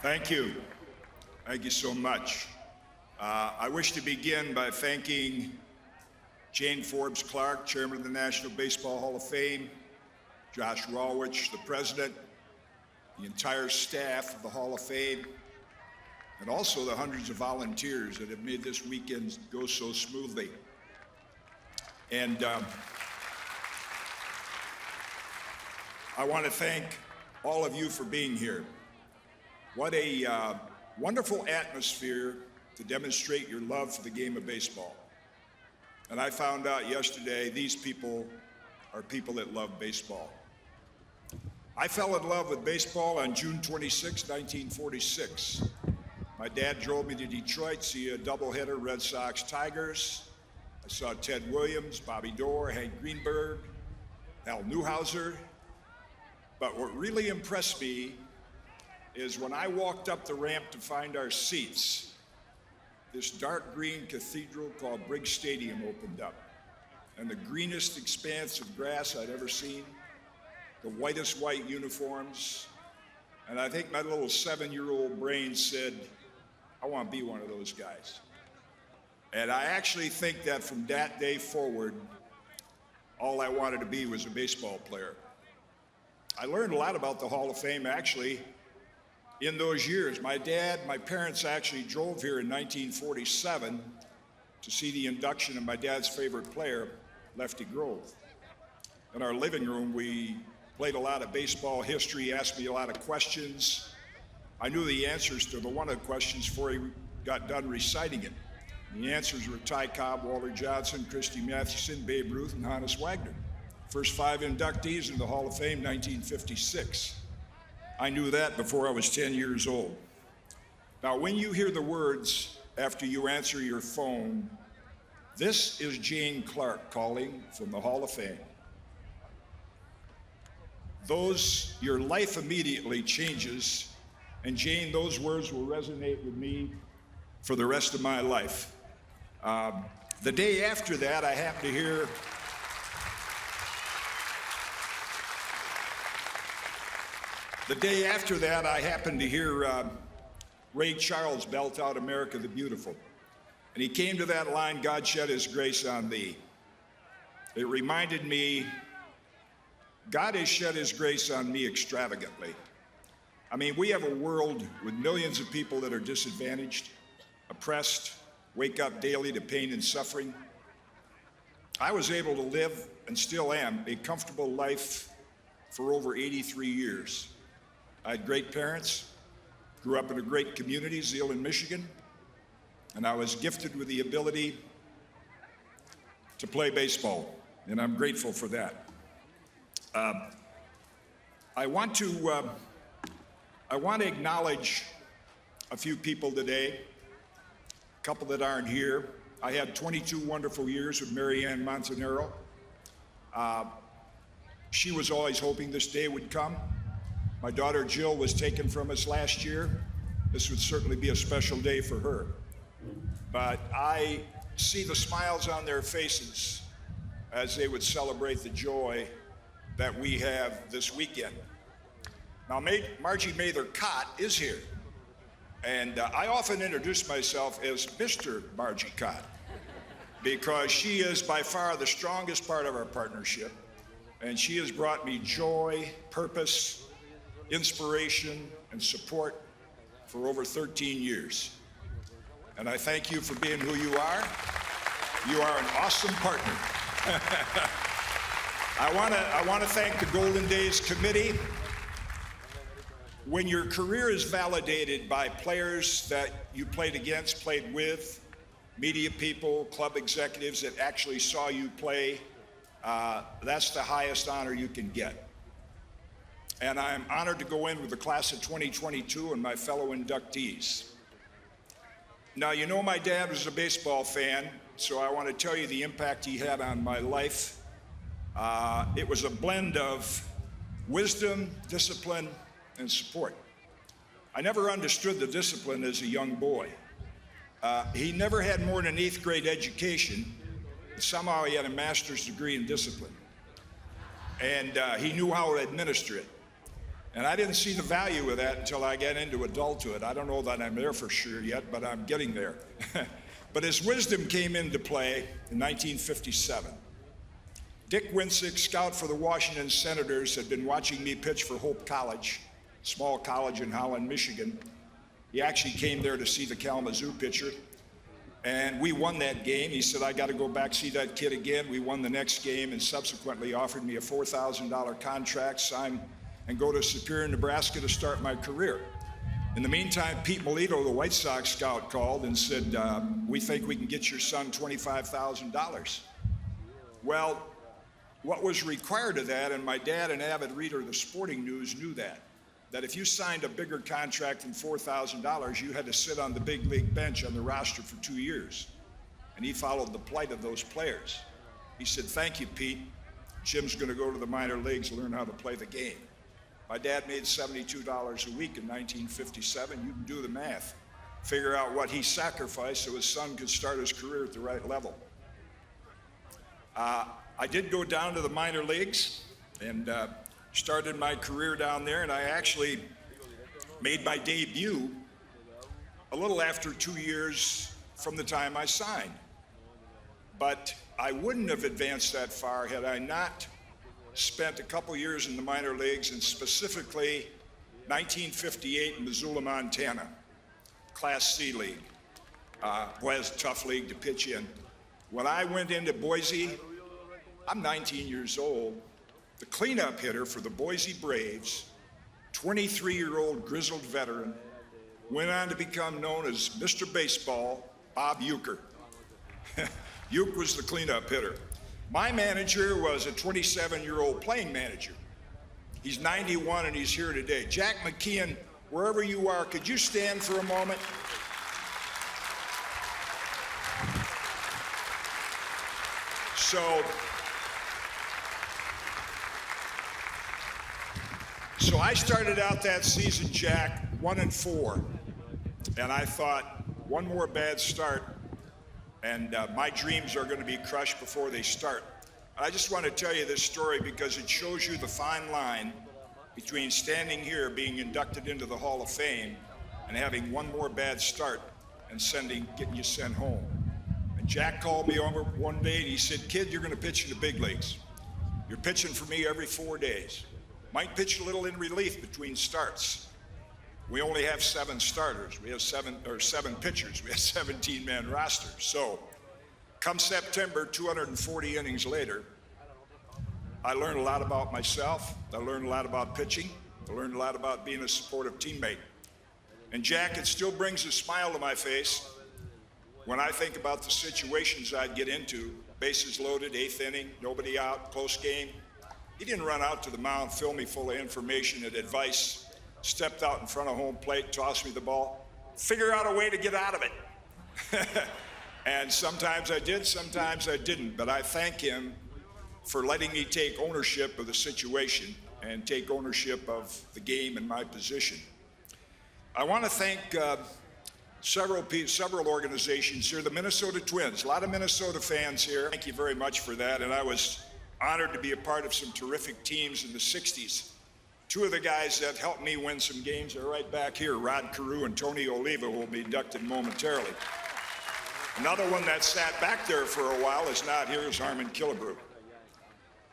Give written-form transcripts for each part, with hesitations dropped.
Thank you. Thank you so much. I wish to begin by thanking Jane Forbes Clark, Chairman of the National Baseball Hall of Fame, Josh Rawitch, the President, the entire staff of the Hall of Fame, and also the hundreds of volunteers that have made this weekend go so smoothly. And I want to thank all of you for being here. What a wonderful atmosphere to demonstrate your love for the game of baseball. And I found out yesterday these people are people that love baseball. I fell in love with baseball on June 26, 1946. My dad drove me to Detroit to see a doubleheader, Red Sox Tigers. I saw Ted Williams, Bobby Doerr, Hank Greenberg, Al Newhouser. But what really impressed me is when I walked up the ramp to find our seats, this dark green cathedral called Briggs Stadium opened up. And the greenest expanse of grass I'd ever seen, the whitest white uniforms. And I think my little 7-year-old brain said, I want to be one of those guys. And I actually think that from that day forward, all I wanted to be was a baseball player. I learned a lot about the Hall of Fame actually in those years. My parents actually drove here in 1947 to see the induction of my dad's favorite player, Lefty Grove. In our living room, we played a lot of baseball history, asked me a lot of questions. I knew the answers to one of the questions before he got done reciting it. And the answers were Ty Cobb, Walter Johnson, Christy Mathewson, Babe Ruth, and Honus Wagner. First 5 inductees into the Hall of Fame, 1956. I knew that before I was 10 years old. Now, when you hear the words after you answer your phone, this is Jane Clark calling from the Hall of Fame. Your life immediately changes, and Jane, those words will resonate with me for the rest of my life. The day after that, I happened to hear Ray Charles belt out America the Beautiful. And he came to that line, God shed his grace on thee. It reminded me, God has shed his grace on me extravagantly. I mean, we have a world with millions of people that are disadvantaged, oppressed, wake up daily to pain and suffering. I was able to live, and still am, a comfortable life for over 83 years. I had great parents, grew up in a great community, Zeeland, Michigan, and I was gifted with the ability to play baseball, and I'm grateful for that. I want to acknowledge a few people today, a couple that aren't here. I had 22 wonderful years with Mary Ann Montanaro. She was always hoping this day would come. My daughter Jill was taken from us last year. This would certainly be a special day for her. But I see the smiles on their faces as they would celebrate the joy that we have this weekend. Now, Margie Mather Kaat is here. And I often introduce myself as Mr. Margie Kaat because she is by far the strongest part of our partnership. And she has brought me joy, purpose, inspiration, and support for over 13 years. And I thank you for being who you are. You are an awesome partner. I want to thank the Golden Days Committee. When your career is validated by players that you played against, played with, media people, club executives that actually saw you play, that's the highest honor you can get. And I'm honored to go in with the class of 2022 and my fellow inductees. Now, you know my dad was a baseball fan, so I want to tell you the impact he had on my life. It was a blend of wisdom, discipline, and support. I never understood the discipline as a young boy. He never had more than an 8th grade education, but somehow he had a master's degree in discipline. And he knew how to administer it. And I didn't see the value of that until I got into adulthood. I don't know that I'm there for sure yet, but I'm getting there. But his wisdom came into play in 1957. Dick Winsick, scout for the Washington Senators, had been watching me pitch for Hope College, small college in Holland, Michigan. He actually came there to see the Kalamazoo pitcher, and we won that game. He said, I got to go back see that kid again. We won the next game and subsequently offered me a $4,000 contract, sign, and go to Superior, Nebraska to start my career. In the meantime, Pete Melito, the White Sox scout, called and said, we think we can get your son $25,000. Well, what was required of that, and my dad, an avid reader of the sporting news, knew that if you signed a bigger contract than $4,000, you had to sit on the big league bench on the roster for 2 years. And he followed the plight of those players. He said, thank you, Pete. Jim's going to go to the minor leagues and learn how to play the game. My dad made $72 a week in 1957. You can do the math. Figure out what he sacrificed so his son could start his career at the right level. I did go down to the minor leagues and started my career down there, and I actually made my debut a little after 2 years from the time I signed. But I wouldn't have advanced that far had I not spent a couple years in the minor leagues, and specifically 1958 in Missoula, Montana, Class C league. Boy, it's a tough league to pitch in. When I went into Boise, I'm 19 years old. The cleanup hitter for the Boise Braves, 23-year-old grizzled veteran, went on to become known as Mr. Baseball, Bob Uecker. Ueck was the cleanup hitter. My manager was a 27-year-old playing manager. He's 91 and he's here today. Jack McKeon, wherever you are, could you stand for a moment? So I started out that season, Jack, 1-4, and I thought one more bad start and my dreams are going to be crushed before they start. I just want to tell you this story because it shows you the fine line between standing here being inducted into the Hall of Fame and having one more bad start and getting you sent home. And Jack called me over one day and he said, kid, you're going to pitch in the big leagues. You're pitching for me every 4 days. Might pitch a little in relief between starts. We only have 7 starters. We have 7 pitchers. We have 17-man roster. So come September, 240 innings later, I learned a lot about myself. I learned a lot about pitching. I learned a lot about being a supportive teammate. And Jack, it still brings a smile to my face when I think about the situations I'd get into. Bases loaded, 8th inning, nobody out, close game. He didn't run out to the mound, fill me full of information and advice, stepped out in front of home plate, tossed me the ball, figure out a way to get out of it. And sometimes I did, sometimes I didn't, but I thank him for letting me take ownership of the situation and take ownership of the game and my position. I want to thank several organizations here, the Minnesota Twins, a lot of Minnesota fans here. Thank you very much for that, and I was honored to be a part of some terrific teams in the 60s. 2 of the guys that helped me win some games are right back here, Rod Carew and Tony Oliva, who will be inducted momentarily. Another one that sat back there for a while is not here, is Harmon Killebrew.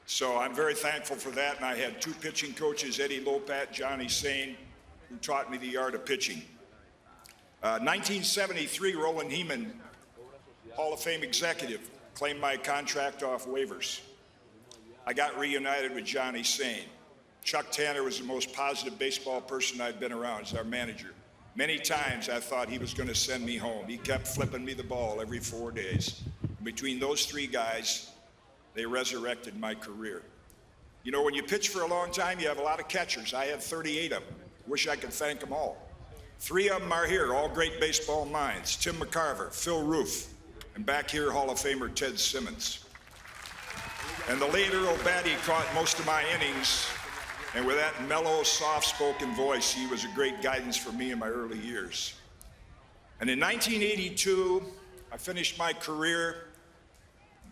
So I'm very thankful for that, and I had 2 pitching coaches, Eddie Lopat, Johnny Sane, who taught me the art of pitching. 1973, Roland Heeman, Hall of Fame executive, claimed my contract off waivers. I got reunited with Johnny Sane. Chuck Tanner was the most positive baseball person I'd been around as our manager. Many times I thought he was going to send me home. He kept flipping me the ball every 4 days. Between those 3 guys, they resurrected my career. You know, when you pitch for a long time, you have a lot of catchers. I had 38 of them. Wish I could thank them all. 3 of them are here, all great baseball minds. Tim McCarver, Phil Roof, and back here, Hall of Famer Ted Simmons. And the late Earl Batty caught most of my innings, and with that mellow, soft-spoken voice, he was a great guidance for me in my early years. And in 1982, I finished my career,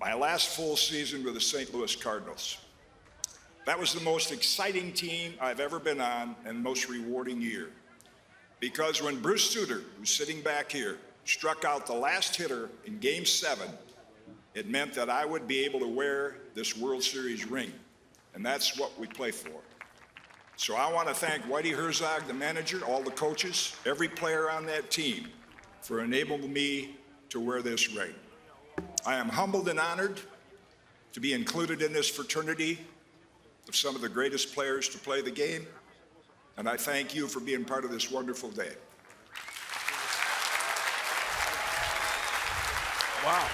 my last full season with the St. Louis Cardinals. That was the most exciting team I've ever been on and most rewarding year. Because when Bruce Sutter, who's sitting back here, struck out the last hitter in Game 7, it meant that I would be able to wear this World Series ring. And that's what we play for. So I want to thank Whitey Herzog, the manager, all the coaches, every player on that team for enabling me to wear this ring. I am humbled and honored to be included in this fraternity of some of the greatest players to play the game, and I thank you for being part of this wonderful day. Wow.